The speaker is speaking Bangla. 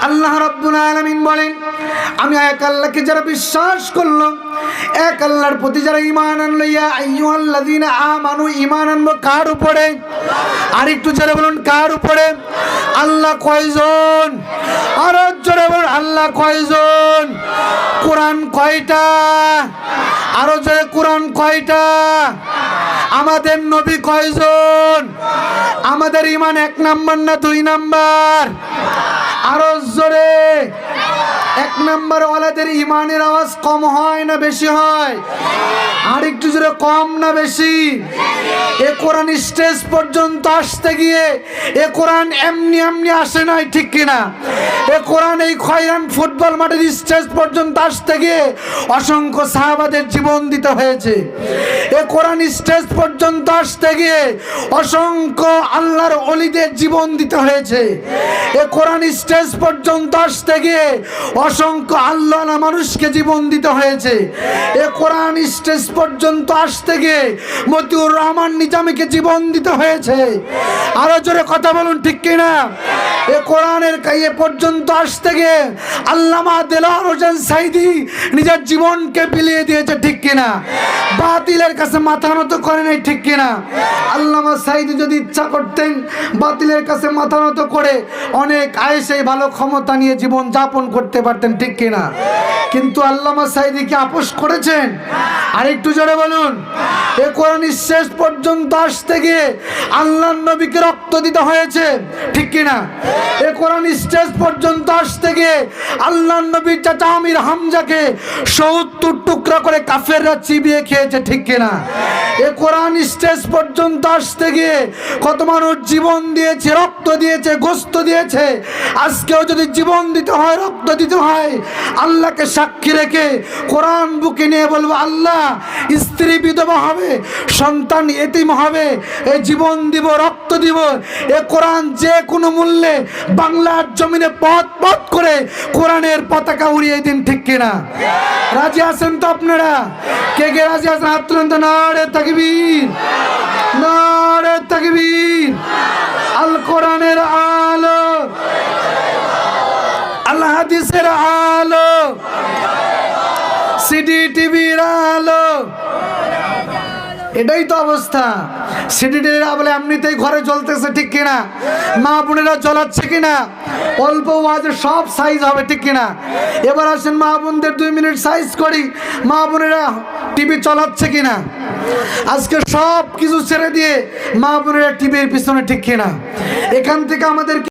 আল্লাহ রাব্বুল আলামিন বলেন, আমি এক আল্লাহকে যারা বিশ্বাস করলো, এক আল্লাহর প্রতি যারা ঈমান আনলো, ইয়া আইয়ুহাল্লাযীনা আমানু, ঈমান আনবো কার উপরে? আর একটু জোরে বলুন, কার উপরে? আল্লাহ কয়জন? আরো জোরে বলুন, আল্লাহ কয়জন? কোরআন কয়টা? আরো জোরে, কোরআন কয়টা? আমাদের নবী কয়জন? আমাদের ঈমান 1 নাম্বার না 2 নাম্বার? আরো জোরে। 1 নাম্বার ওয়ালাদের ঈমানের আওয়াজ কম হয় না বেশি হয়? আর একটু জোরে, কম না বেশি? এ কোরআন স্টেজ পর্যন্ত আসতে গিয়ে এ কোরআন এমনি এমনি আসে নাই, ঠিক কিনা? এ কোরআন এই খয়রান ফুটবল মাঠের স্টেজ পর্যন্ত আসতে গিয়ে অসংখ্য সাহাবাদের জীবন দিতে হয়েছে। এ কোরআন স্টেজ পর্যন্ত আসতে গিয়ে অসংখ্য আল্লাহর ওলিদের জীবন দিতে হয়েছে। এ কোরআন স্টেজ পর্যন্ত আসতে গিয়ে অসংখ্য আল্লাহওয়ালা মানুষকে জীবন দিতে হয়েছে। এ কোরআন স্টেজ পর্যন্ত আসতে গিয়ে মতিউর রহমান নিজামীকে জীবন দিতে হয়েছে। আরো জোরে কথা বলুন, ঠিক কিনা? এ কোরআনের কাইয়ে পর্যন্ত আসতে গিয়ে আল্লামা দেলোয়ার হোসেন সাইদি নিজের জীবনকে বিলিয়ে দিয়েছে, ঠিক কিনা? বাতিলের কাছে মাথা নত করে নাই, ঠিক কিনা? আল্লামা সাইদি যদি ইচ্ছা করতেন বাতিলের কাছে মাথা নত করে অনেক আয়েশে ভালো ক্ষমতা নিয়ে জীবন যাপন করতে পারতেন, ঠিক কিনা? কিন্তু আল্লামা সাইদি কি আপোষ করেছেন? আর একটু জোরে বলুন। এ কোরআন শেষ পর্যন্ত আসতে গিয়ে আল্লাহর নবীকে রক্ত দিতে হয়েছে, ঠিক কিনা? এ কোরআন স্টেজ পর্যন্ত আসতে গিয়ে আল্লাহর নবীর চাচা আমির হামজাকে 70 টুকরা করে কাফেররা চিবিয়ে খেয়েছে, ঠিক কিনা? এ কোরআন স্টেজ পর্যন্ত আসতে গিয়ে কত মানুষ জীবন দিয়েছে, রক্ত দিয়েছে, গোশত দিয়েছে। আজকেও যদি জীবন দিতে হয়, রক্ত দিতে হয়, আল্লাহকে সাক্ষী রেখে কোরআন বুকে নিয়ে বলবো, আল্লাহ স্ত্রী বিধবা হবে, সন্তান এতিম হবে, এই জীবন দিব, রক্ত দিব। এ কোরআন যে কোনো মূল্যে বাংলার জমিনে পথ পথ করে কোরআনের পতাকা উড়িয়ে দিন, ঠিক কিনা? রাজি আছেন তো আপনারা? কে কে রাজি আছেন? হাত তুলেন তো। নারে তাকবীর, নারে তাকবীর। আল কোরআনের আলো, আল হাদিসের আলো, সিডি টিভির আলো। এটাই তো অবস্থা। সিডি টিভির বলে এমনিতেই ঘরে জ্বলতেছে, ঠিক কিনা? মা বোনেরা জ্বলাচ্ছে কিনা? অল্প ওয়াজে সব সাইজ হবে, ঠিক কিনা? এবার আসেন মা বোনদের 2 মিনিট সাইজ করি। মা বোনেরা টিভি চালাচ্ছে কিনা? আজকে সব কিছু ছেড়ে দিয়ে মা বোনেরা টিভির পিছনে, ঠিক কিনা? এখান থেকে আমাদের